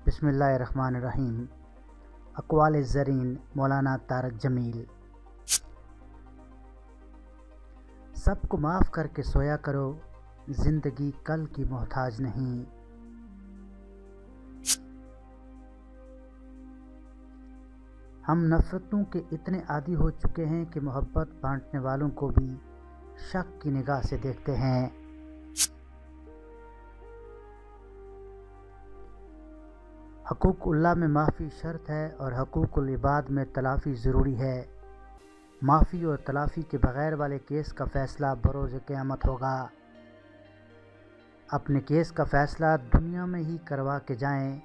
بسم اللہ الرحمن الرحیم۔ اقوال زرین مولانا طارق جمیل۔ سب کو معاف کر کے سویا کرو، زندگی کل کی محتاج نہیں۔ ہم نفرتوں کے اتنے عادی ہو چکے ہیں کہ محبت بانٹنے والوں کو بھی شک کی نگاہ سے دیکھتے ہیں۔ حقوق اللہ میں معافی شرط ہے اور حقوق العباد میں تلافی ضروری ہے۔ معافی اور تلافی کے بغیر والے کیس کا فیصلہ بروز قیامت ہوگا۔ اپنے کیس کا فیصلہ دنیا میں ہی کروا کے جائیں،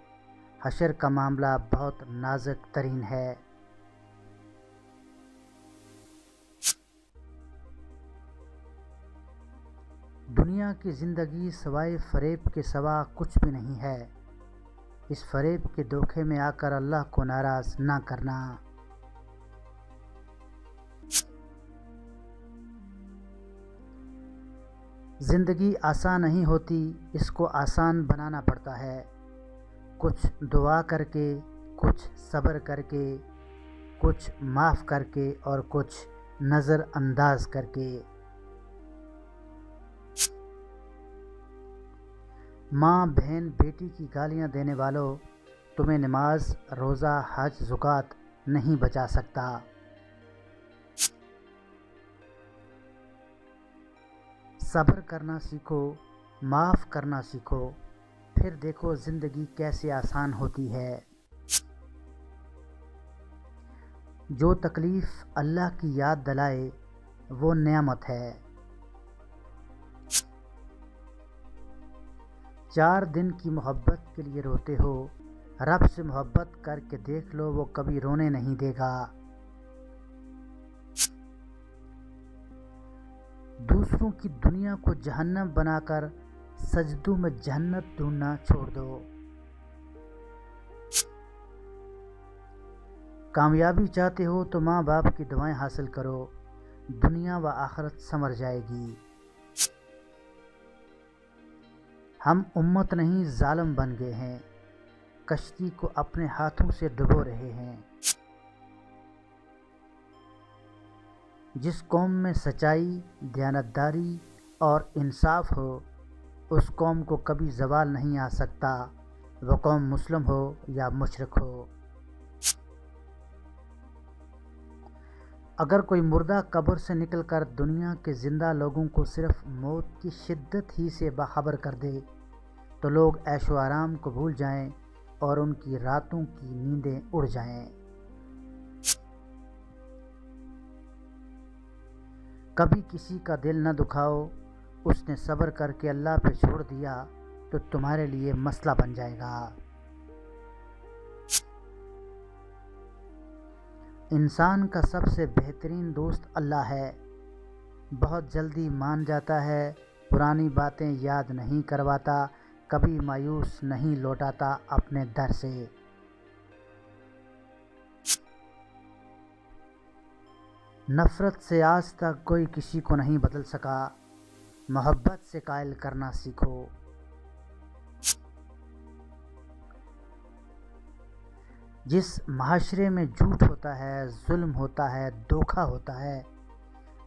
حشر کا معاملہ بہت نازک ترین ہے۔ دنیا کی زندگی سوائے فریب کے سوا کچھ بھی نہیں ہے۔ اس فریب کے دھوکے میں آ کر اللہ کو ناراض نہ کرنا۔ زندگی آسان نہیں ہوتی، اس کو آسان بنانا پڑتا ہے۔ کچھ دعا کر کے، کچھ صبر کر کے، کچھ معاف کر کے اور کچھ نظر انداز کر کے۔ ماں بہن بیٹی کی گالیاں دینے والوں، تمہیں نماز روزہ حج زکوٰۃ نہیں بچا سکتا۔ صبر کرنا سیکھو، معاف کرنا سیکھو، پھر دیکھو زندگی کیسے آسان ہوتی ہے۔ جو تکلیف اللہ کی یاد دلائے وہ نعمت ہے۔ 4 دن کی محبت کے لیے روتے ہو، رب سے محبت کر کے دیکھ لو، وہ کبھی رونے نہیں دے گا۔ دوسروں کی دنیا کو جہنم بنا کر سجدوں میں جنت ڈھونڈنا چھوڑ دو۔ کامیابی چاہتے ہو تو ماں باپ کی دعائیں حاصل کرو، دنیا و آخرت سنور جائے گی۔ ہم امت نہیں ظالم بن گئے ہیں، کشتی کو اپنے ہاتھوں سے ڈبو رہے ہیں۔ جس قوم میں سچائی، دیانتداری اور انصاف ہو، اس قوم کو کبھی زوال نہیں آ سکتا، وہ قوم مسلم ہو یا مشرک ہو۔ اگر کوئی مردہ قبر سے نکل کر دنیا کے زندہ لوگوں کو صرف موت کی شدت ہی سے باخبر کر دے تو لوگ عیش و آرام کو بھول جائیں اور ان کی راتوں کی نیندیں اڑ جائیں۔ کبھی کسی کا دل نہ دکھاؤ، اس نے صبر کر کے اللہ پہ چھوڑ دیا تو تمہارے لیے مسئلہ بن جائے گا۔ انسان کا سب سے بہترین دوست اللہ ہے، بہت جلدی مان جاتا ہے، پرانی باتیں یاد نہیں کرواتا، کبھی مایوس نہیں لوٹاتا اپنے در سے۔ نفرت سے آج تک کوئی کسی کو نہیں بدل سکا، محبت سے قائل کرنا سیکھو۔ جس معاشرے میں جھوٹ ہوتا ہے، ظلم ہوتا ہے، دھوکہ ہوتا ہے،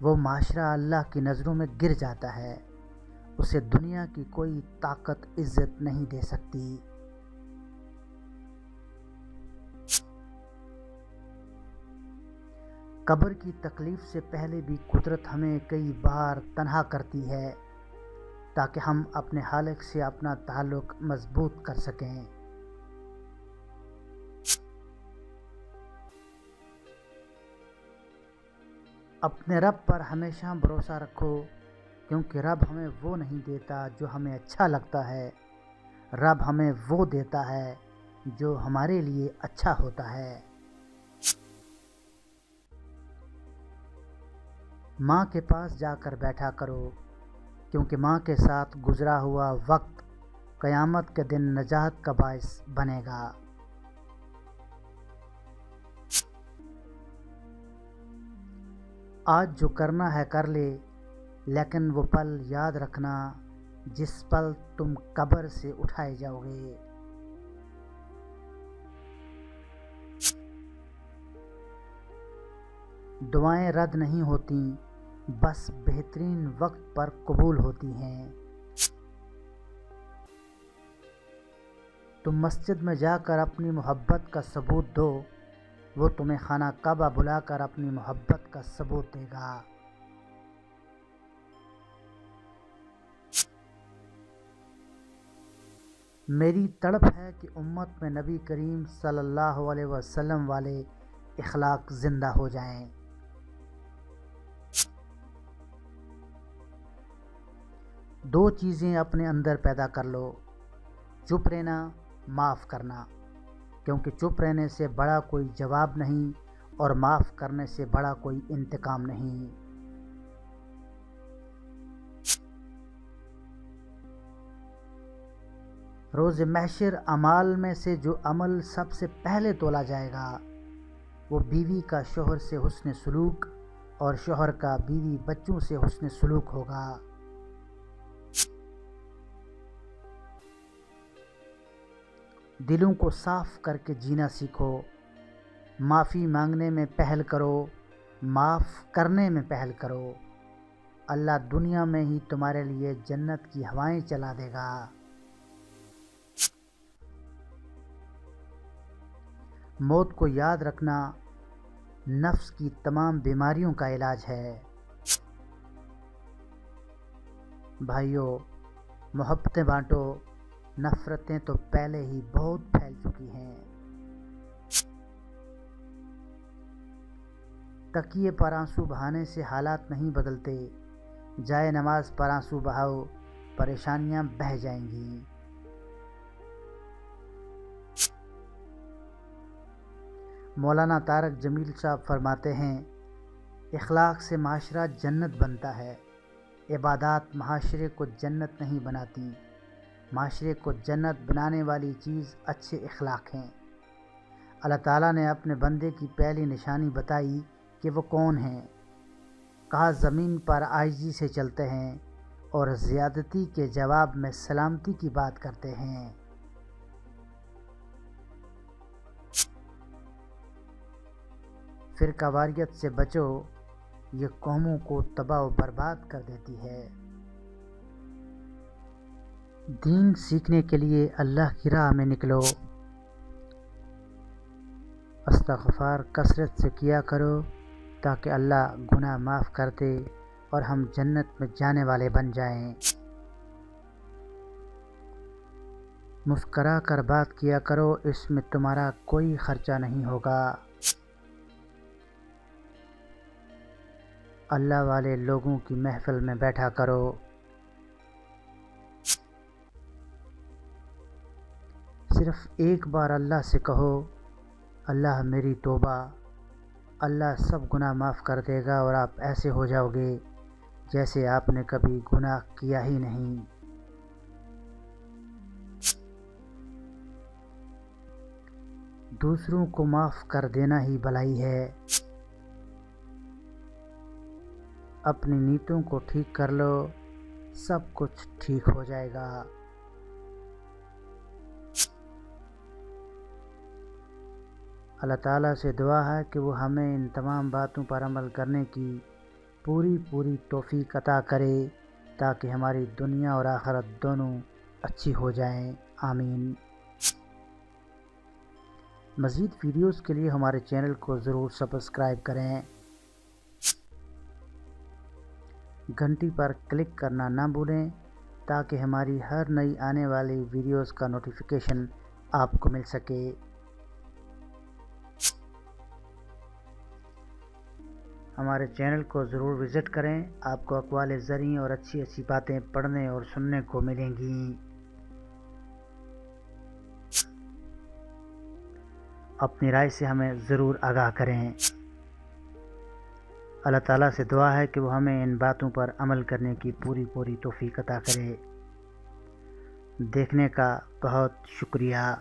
وہ معاشرہ اللہ کی نظروں میں گر جاتا ہے، اسے دنیا کی کوئی طاقت عزت نہیں دے سکتی۔ قبر کی تکلیف سے پہلے بھی قدرت ہمیں کئی بار تنہا کرتی ہے تاکہ ہم اپنے خالق سے اپنا تعلق مضبوط کر سکیں۔ اپنے رب پر ہمیشہ بھروسہ رکھو، کیونکہ رب ہمیں وہ نہیں دیتا جو ہمیں اچھا لگتا ہے، رب ہمیں وہ دیتا ہے جو ہمارے لیے اچھا ہوتا ہے۔ ماں کے پاس جا کر بیٹھا کرو، کیونکہ ماں کے ساتھ گزرا ہوا وقت قیامت کے دن نجات کا باعث بنے گا۔ آج جو کرنا ہے کر لے، لیکن وہ پل یاد رکھنا جس پل تم قبر سے اٹھائے جاؤ گے۔ دعائیں رد نہیں ہوتی، بس بہترین وقت پر قبول ہوتی ہیں۔ تم مسجد میں جا کر اپنی محبت کا ثبوت دو، وہ تمہیں خانہ کعبہ بلا کر اپنی محبت کا ثبوت دے گا۔ میری تڑپ ہے کہ امت میں نبی کریم صلی اللہ علیہ وسلم والے اخلاق زندہ ہو جائیں۔ دو چیزیں اپنے اندر پیدا کر لو، چپ رہنا، معاف کرنا، کیونکہ چپ رہنے سے بڑا کوئی جواب نہیں اور معاف کرنے سے بڑا کوئی انتقام نہیں۔ روز محشر اعمال میں سے جو عمل سب سے پہلے تولا جائے گا وہ بیوی کا شوہر سے حسن سلوک اور شوہر کا بیوی بچوں سے حسن سلوک ہوگا۔ دلوں کو صاف کر کے جینا سیکھو، معافی مانگنے میں پہل کرو، معاف کرنے میں پہل کرو، اللہ دنیا میں ہی تمہارے لیے جنت کی ہوائیں چلا دے گا۔ موت کو یاد رکھنا نفس کی تمام بیماریوں کا علاج ہے۔ بھائیو، محبتیں بانٹو، نفرتیں تو پہلے ہی بہت پھیل چکی ہیں۔ تکیے پر آنسو بہانے سے حالات نہیں بدلتے، جائے نماز پر آنسو بہاؤ، پریشانیاں بہہ جائیں گی۔ مولانا طارق جمیل صاحب فرماتے ہیں، اخلاق سے معاشرہ جنت بنتا ہے، عبادات معاشرے کو جنت نہیں بناتی، معاشرے کو جنت بنانے والی چیز اچھے اخلاق ہیں۔ اللہ تعالیٰ نے اپنے بندے کی پہلی نشانی بتائی کہ وہ کون ہیں، کہا زمین پر عاجزی سے چلتے ہیں اور زیادتی کے جواب میں سلامتی کی بات کرتے ہیں۔ فرقہ واریت سے بچو، یہ قوموں کو تباہ و برباد کر دیتی ہے۔ دین سیکھنے کے لیے اللہ کی راہ میں نکلو، استغفار کثرت سے کیا کرو تاکہ اللہ گناہ معاف کر دے اور ہم جنت میں جانے والے بن جائیں۔ مسکرا کر بات کیا کرو، اس میں تمہارا کوئی خرچہ نہیں ہوگا۔ اللہ والے لوگوں کی محفل میں بیٹھا کرو۔ صرف ایک بار اللہ سے کہو، اللہ میری توبہ، اللہ سب گناہ معاف کر دے گا اور آپ ایسے ہو جاؤ گے جیسے آپ نے کبھی گناہ کیا ہی نہیں۔ دوسروں کو معاف کر دینا ہی بھلائی ہے۔ اپنی نیتوں کو ٹھیک کر لو، سب کچھ ٹھیک ہو جائے گا۔ اللہ تعالیٰ سے دعا ہے کہ وہ ہمیں ان تمام باتوں پر عمل کرنے کی پوری توفیق عطا کرے تاکہ ہماری دنیا اور آخرت دونوں اچھی ہو جائیں، آمین۔ مزید ویڈیوز کے لیے ہمارے چینل کو ضرور سبسکرائب کریں، گھنٹی پر کلک کرنا نہ بھولیں تاکہ ہماری ہر نئی آنے والی ویڈیوز کا نوٹیفیکیشن آپ کو مل سکے۔ ہمارے چینل کو ضرور وزٹ کریں، آپ کو اقوال زرعی اور اچھی باتیں پڑھنے اور سننے کو ملیں گی۔ اپنی رائے سے ہمیں ضرور آگاہ کریں۔ اللہ تعالیٰ سے دعا ہے کہ وہ ہمیں ان باتوں پر عمل کرنے کی پوری توفیق عطا کرے۔ دیکھنے کا بہت شکریہ۔